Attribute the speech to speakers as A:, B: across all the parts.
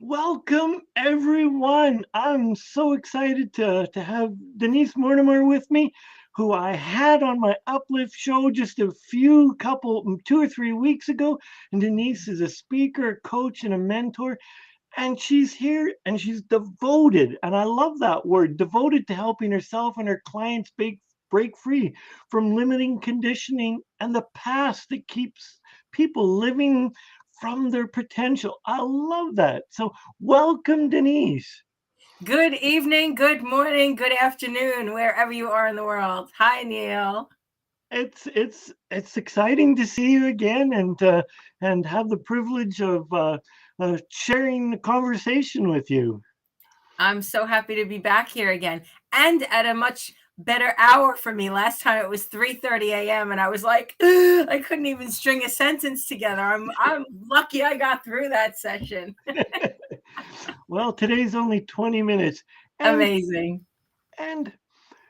A: Welcome, everyone. I'm so excited to have Denise Mortimer with me, who I had on my Uplift show just a few couple, 2 or 3 weeks ago. And Denise is a speaker, coach, and a mentor. And she's here and she's devoted. And I love that word, devoted to helping herself and her clients break free from limiting conditioning and the past that keeps people living from their potential. I love that. So, welcome, Denise.
B: Good evening, good morning, good afternoon, wherever you are in the world. Hi, Neil.
A: It's exciting to see you again and have the privilege of sharing the conversation with you.
B: I'm so happy to be back here again and at a much better hour for me. Last time it was 3:30 a.m. and I was like, I couldn't even string a sentence together. I'm lucky I got through that session.
A: Well, today's only 20 minutes. And
B: Amazing.
A: and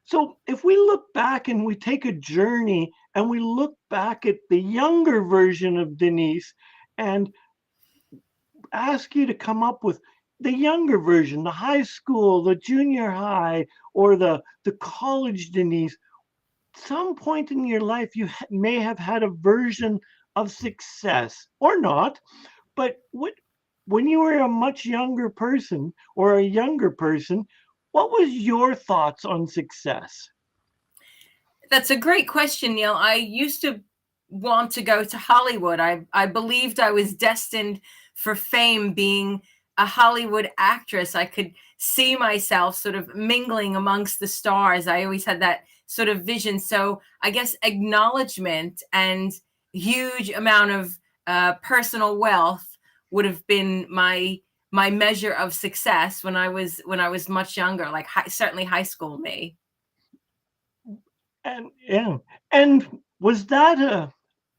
A: so if we look back and we take a journey and we look back at the younger version of Denise and ask you to come up with the younger version, the high school, the junior high, or the college Denise, some point in your life you may have had a version of success or not, but when you were a much younger person or a younger person, what was your thoughts on success?
B: That's a great question, Neil. I used to want to go to Hollywood. I believed I was destined for fame being a Hollywood actress. I could see myself sort of mingling amongst the stars. I always had that sort of vision. So I guess acknowledgement and huge amount of personal wealth would have been my measure of success when I was much younger, like certainly high school me.
A: And yeah, and was that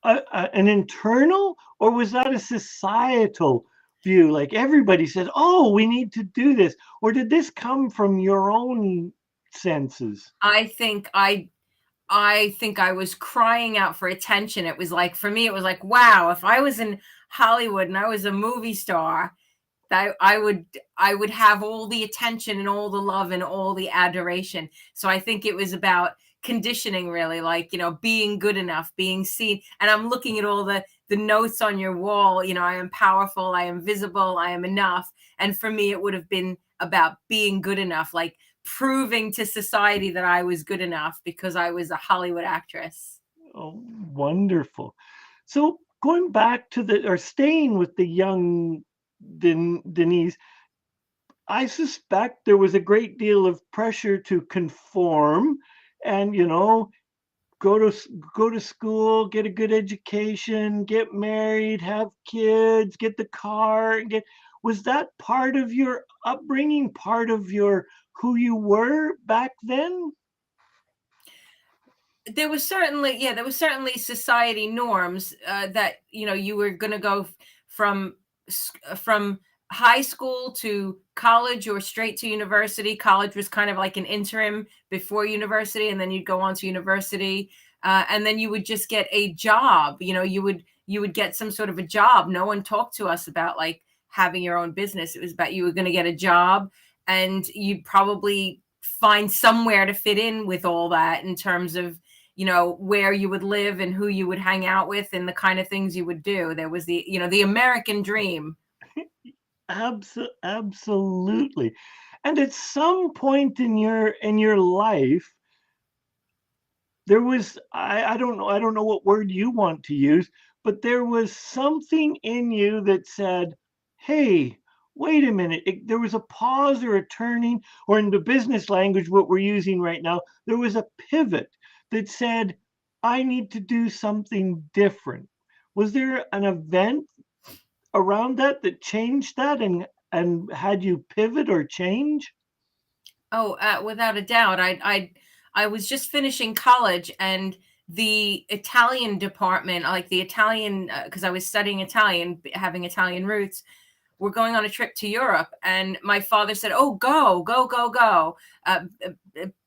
A: an internal or was that a societal view? Like everybody said, "Oh, we need to do this," or did this come from your own senses?
B: I think I was crying out for attention. It was like, for me, it was like, wow, if I was in Hollywood and I was a movie star, that I would have all the attention and all the love and all the adoration. So I think it was about conditioning, really, like, being good enough, being seen. And I'm looking at all the notes on your wall, I am powerful, I am visible, I am enough. And for me, it would have been about being good enough, like proving to society that I was good enough because I was a Hollywood actress.
A: Oh, wonderful. So going back to the or staying with the young Denise, I suspect there was a great deal of pressure to conform and go to go to school, get a good education, get married, have kids, get the car, get was that part of your upbringing, part of your who you were back then?
B: There was certainly society norms that you were going to go from high school to college or straight to university. College was kind of like an interim before university, and then you'd go on to university, and then you would just get a job. You would get some sort of a job. No one talked to us about like having your own business. It was about you were going to get a job, and you'd probably find somewhere to fit in with all that in terms of where you would live and who you would hang out with and the kind of things you would do. There was the American dream.
A: Absolutely. And at some point in your life, there was I don't know what word you want to use, but there was something in you that said, "Hey, wait a minute." There was a pause or a turning, or in the business language, what we're using right now, there was a pivot that said, "I need to do something different." Was there an event around that changed that and had you pivot or change?
B: Oh, without a doubt. I was just finishing college, and the Italian department, like the Italian, because I was studying Italian, having Italian roots, we're going on a trip to Europe. And my father said, "Oh, go, go, go, go."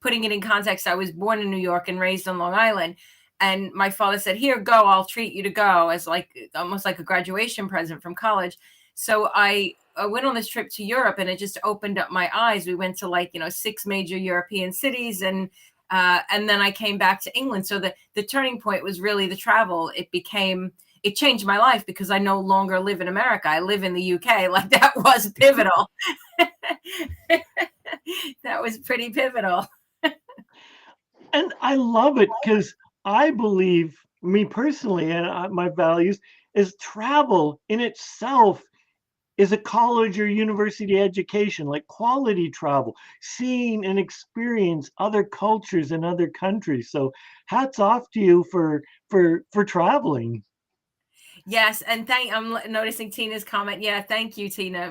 B: Putting it in context, I was born in New York and raised on Long Island. And my father said, "Here, go, I'll treat you to go," as like almost like a graduation present from college. So went on this trip to Europe, and it just opened up my eyes. We went to, like, 6 major European cities, and then I came back to England. So the turning point was really the travel. It changed my life because I no longer live in America. I live in the UK. Like, that was pivotal. That was pretty pivotal.
A: And I love it because I believe, me personally, and my values is travel in itself is a college or university education, like quality travel, seeing and experience other cultures and other countries. So hats off to you for traveling.
B: Yes, and I'm noticing Tina's comment. Yeah, thank you, Tina.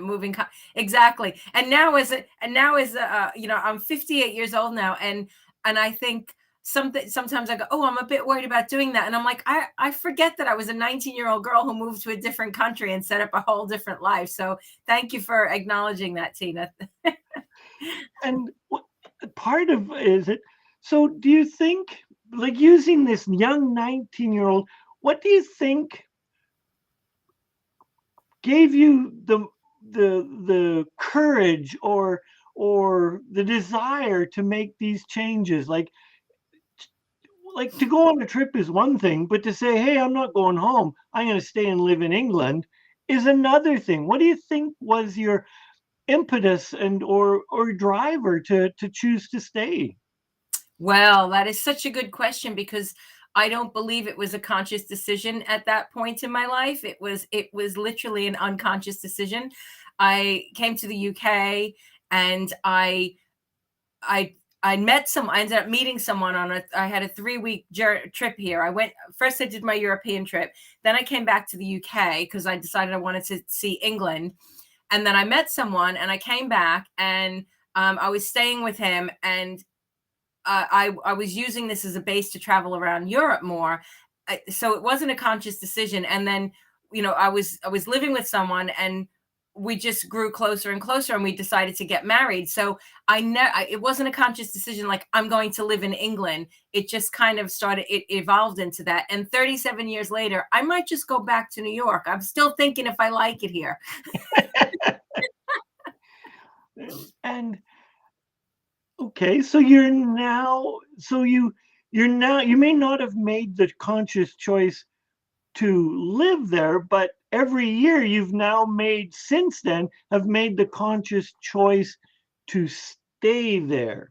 B: Exactly. And now as I'm 58 years old now, and I think sometimes I go, oh, I'm a bit worried about doing that, and I'm like, I forget that I was a 19-year-old girl who moved to a different country and set up a whole different life. So thank you for acknowledging that, Tina.
A: And what part of is it? So do you think, like using this young 19-year-old, what do you think gave you the courage or the desire to make these changes? Like to go on a trip is one thing, but to say, hey, I'm not going home, I'm going to stay and live in England is another thing. What do you think was your impetus and or driver to choose to stay?
B: Well, that is such a good question, because I don't believe it was a conscious decision at that point in my life. It was literally an unconscious decision. I came to the UK, and I I ended up meeting someone I had a 3-week trip here. I did my European trip. Then I came back to the UK because I decided I wanted to see England. And then I met someone, and I came back, and I was staying with him, and I was using this as a base to travel around Europe more. So it wasn't a conscious decision. And then, I was living with someone, and we just grew closer and closer, and we decided to get married. So it wasn't a conscious decision, like, I'm going to live in England. It just kind of it evolved into that. And 37 years later, I might just go back to New York. I'm still thinking if I like it here.
A: And okay, so you may not have made the conscious choice to live there, but every year you've now made since then have made the conscious choice to stay there.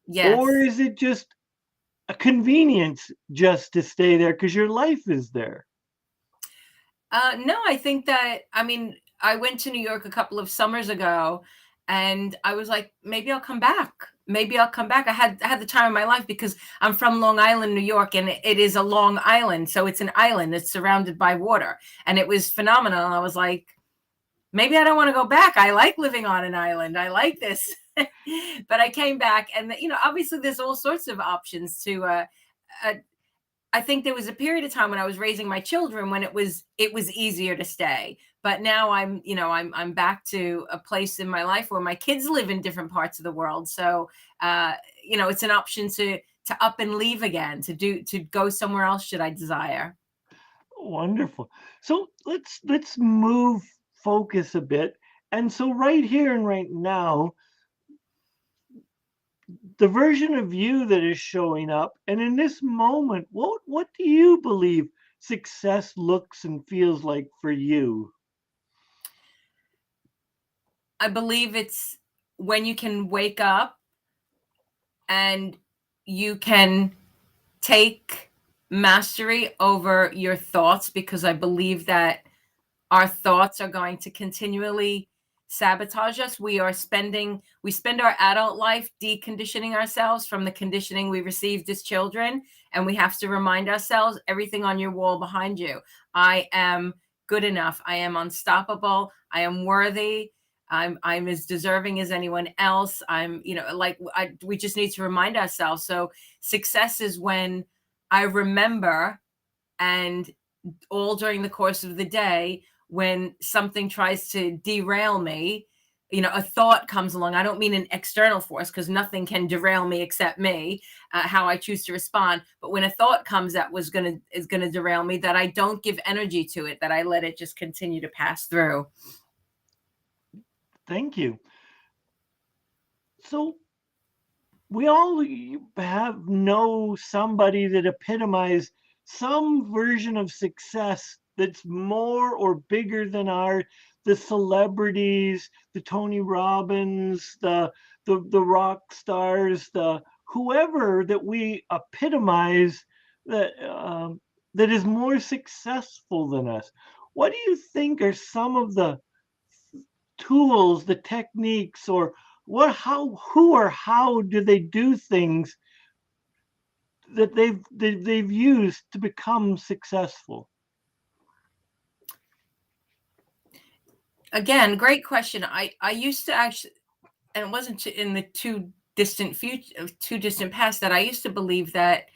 A: Or
B: Yes.
A: is it just a convenience just to stay there because your life is there?
B: No, I think that, I mean, I went to New York a couple of summers ago, and I was like, maybe I'll come back. Maybe I'll come back. I had the time of my life, because I'm from Long Island, New York, and it is a long island. So it's an island that's surrounded by water, and it was phenomenal. And I was like, maybe I don't want to go back. I like living on an island. I like this. But I came back, and obviously there's all sorts of options to uh, I think there was a period of time when I was raising my children when it was easier to stay. But now I'm back to a place in my life where my kids live in different parts of the world. So it's an option to up and leave again, to go somewhere else should I desire.
A: Wonderful. So let's move focus a bit. And so right here and right now, the version of you that is showing up, and in this moment, what do you believe success looks and feels like for you?
B: I believe it's when you can wake up and you can take mastery over your thoughts, because I believe that our thoughts are going to continually sabotage us. We spend our adult life deconditioning ourselves from the conditioning we received as children. And we have to remind ourselves, everything on your wall behind you: I am good enough. I am unstoppable. I am worthy. I'm as deserving as anyone else. We just need to remind ourselves. So success is when I remember, and all during the course of the day, when something tries to derail me, a thought comes along. I don't mean an external force, because nothing can derail me except me, how I choose to respond. But when a thought comes that is gonna derail me, that I don't give energy to it, that I let it just continue to pass through.
A: Thank you. So we all have know somebody that epitomized some version of success that's more or bigger than our the celebrities, the Tony Robbins, the rock stars, the whoever that we epitomize that that is more successful than us. What do you think are some of the tools, the techniques, or what, how, who, or how do they do things that they've used to become successful?
B: Again, great question. I used to actually, and it wasn't in the too distant future, too distant past, that I used to believe that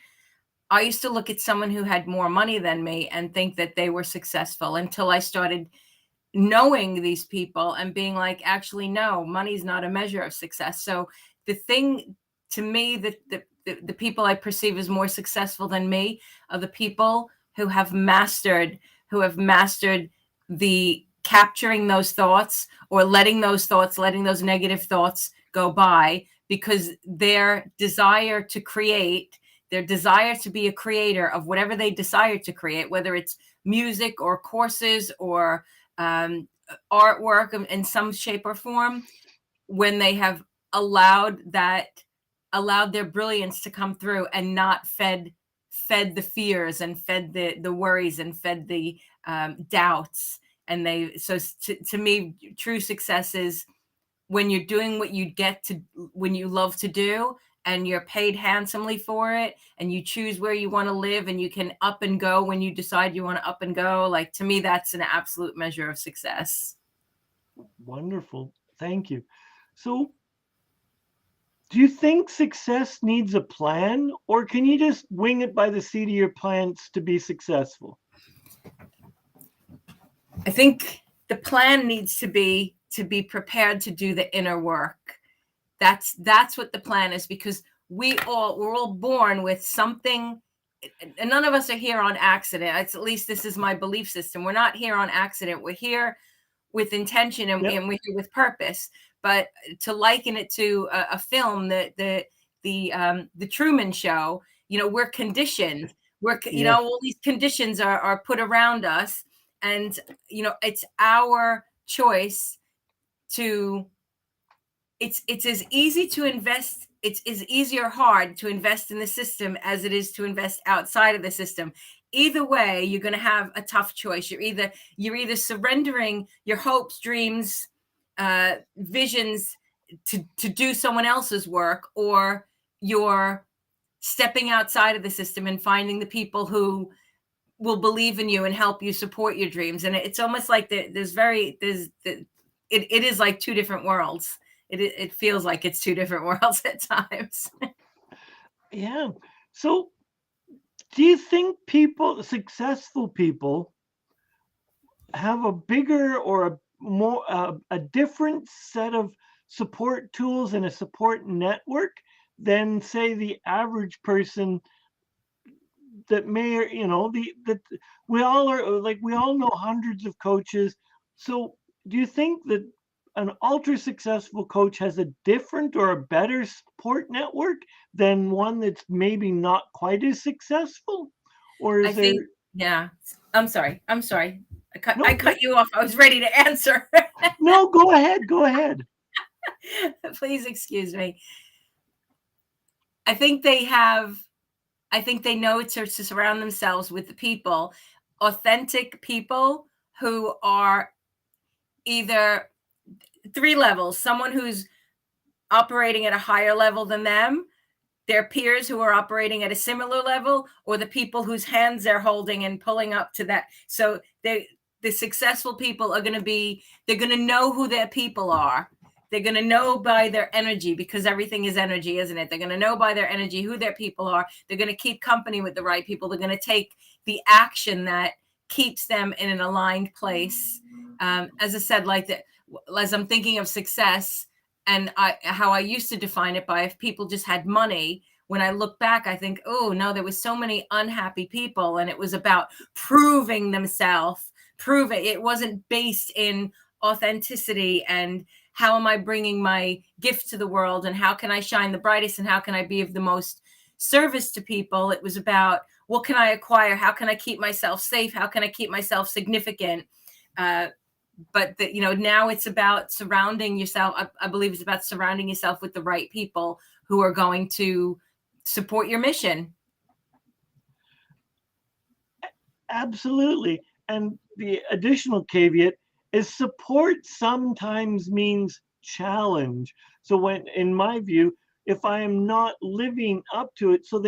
B: I used to look at someone who had more money than me and think that they were successful, until I started knowing these people and being like, actually, no, money's not a measure of success. So the thing to me that the people I perceive as more successful than me are the people who have mastered the capturing those thoughts, or letting those negative thoughts go by, because their desire to create, their desire to be a creator of whatever they desire to create, whether it's music or courses or artwork in some shape or form, when they have allowed their brilliance to come through, and not fed the fears, and fed the worries, and fed the doubts. And to me, true success is when you're doing what when you love to do, and you're paid handsomely for it, and you choose where you want to live, and you can up and go when you decide you want to up and go. Like, to me, that's an absolute measure of success.
A: Wonderful. Thank you. So, do you think success needs a plan, or can you just wing it by the seat of your pants to be successful?
B: I think the plan needs to be prepared to do the inner work. That's what the plan is, because we're all born with something, and none of us are here on accident. It's, at least this is my belief system. We're not here on accident. We're here with intention, and,
A: Yep.
B: and we're here with purpose. But to liken it to a film, the Truman Show, we're conditioned.
A: Yes.
B: All these conditions are put around us, and it's our choice to. It's as easy to invest. It's as easy or hard to invest in the system as it is to invest outside of the system. Either way, you're going to have a tough choice. You're either surrendering your hopes, dreams, visions to do someone else's work, or you're stepping outside of the system and finding the people who will believe in you and help you support your dreams. And it's almost like it is like two different worlds. It feels like it's two different worlds at times.
A: Yeah. So, do you think successful people, have a bigger or a more a different set of support tools and a support network than, say, the average person that may, that we all are, like, we all know hundreds of coaches. So do you think that an ultra successful coach has a different or a better support network than one that's maybe not quite as successful? Or
B: I
A: is there?
B: think, yeah. I'm sorry. I
A: No,
B: cut you off. I was ready to answer.
A: no, go ahead, go ahead.
B: Please excuse me. I think they know to surround themselves with the people, authentic people, who are either three levels: someone who's operating at a higher level than them, their peers who are operating at a similar level, or the people whose hands they're holding and pulling up to that. So the successful people are going to know who their people are. They're going to know by their energy, because everything is energy, isn't it? They're going to know by their energy who their people are. They're going to keep company with the right people. They're going to take the action that keeps them in an aligned place. As I said, as I'm thinking of success, and how I used to define it by, if people just had money. When I look back, I think, oh no, there was so many unhappy people, and it was about proving themselves. It wasn't based in authenticity and how am I bringing my gift to the world, and how can I shine the brightest, and how can I be of the most service to people. It was about, what can I acquire? How can I keep myself safe? How can I keep myself significant? But now it's about surrounding yourself. I believe it's about surrounding yourself with the right people who are going to support your mission.
A: Absolutely. And the additional caveat is support sometimes means challenge. So when, in my view, if I am not living up to it, so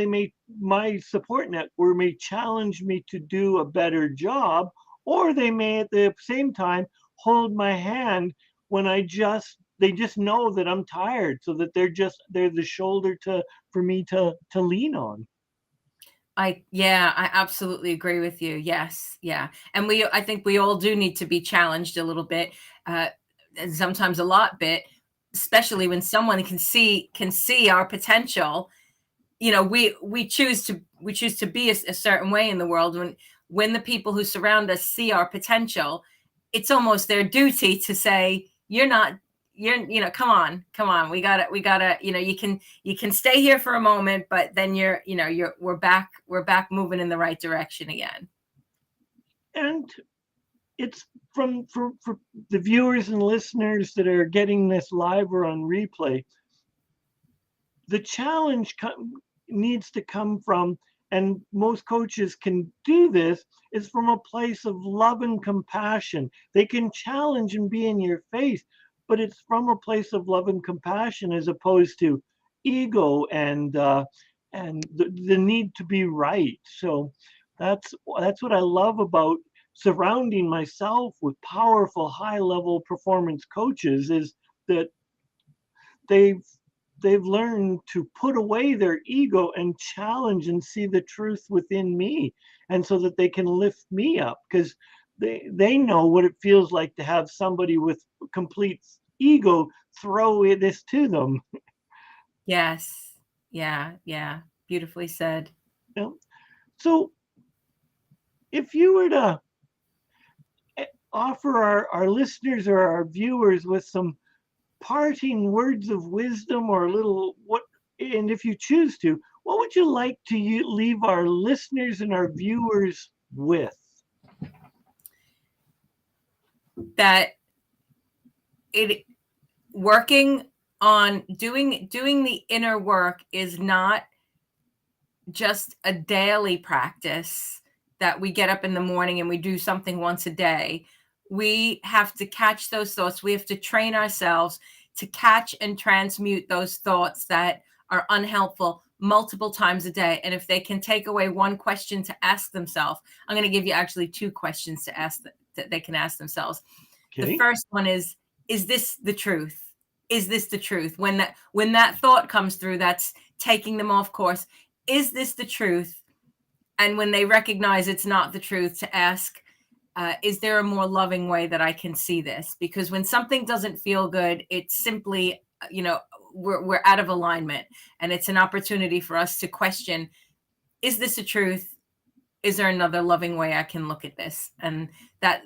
A: my support network may challenge me to do a better job, or they may at the same time hold my hand when they just know that I'm tired, so that they're the shoulder for me to lean on.
B: I absolutely agree with you. Yes. Yeah. And I think we all do need to be challenged a little bit, and sometimes a lot bit, especially when someone can see our potential. We choose to be a certain way in the world. When the people who surround us see our potential, it's almost their duty to say, come on, we gotta, you can stay here for a moment, but then we're back moving in the right direction again.
A: And it's for the viewers and listeners that are getting this live or on replay, the challenge needs to come from, and most coaches can do this, is from a place of love and compassion. They can challenge and be in your face, but it's from a place of love and compassion, as opposed to ego and the need to be right. So that's what I love about surrounding myself with powerful, high level performance coaches, is that they've learned to put away their ego and challenge and see the truth within me, and so that they can lift me up, because they know what it feels like to have somebody with complete ego throw this to them.
B: Yes. Yeah. Beautifully said.
A: So if you were to offer our listeners or our viewers with some parting words of wisdom, or a little and if you choose to, what would you like to leave our listeners and our viewers with?
B: That working on doing the inner work is not just a daily practice that we get up in the morning and we do something once a day. We have to catch those thoughts. We have to train ourselves to catch and transmute those thoughts that are unhelpful multiple times a day. And if they can take away one question to ask themselves, I'm going to give you actually two questions to ask that they can ask themselves. Okay. The first one is this the truth? Is this the truth? When that thought comes through, that's taking them off course. Is this the truth? And when they recognize it's not the truth, to ask, is there a more loving way that I can see this? Because when something doesn't feel good, it's simply, we're out of alignment, and it's an opportunity for us to question, is this a truth? Is there another loving way I can look at this? And that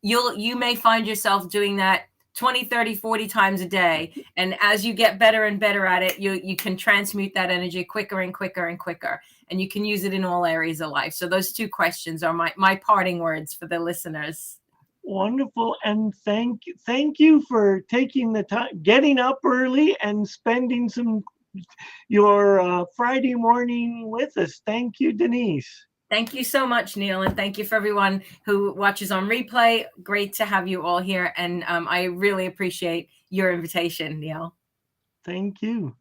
B: you may find yourself doing that 20, 30, 40 times a day. And as you get better and better at it, you can transmute that energy quicker and quicker and quicker. And you can use it in all areas of life. So those two questions are my parting words for the listeners.
A: Wonderful. And thank you for taking the time, getting up early and spending your Friday morning with us. Thank you, Denise.
B: Thank you so much, Neil. And thank you for everyone who watches on replay. Great to have you all here. And I really appreciate your invitation, Neil.
A: Thank you.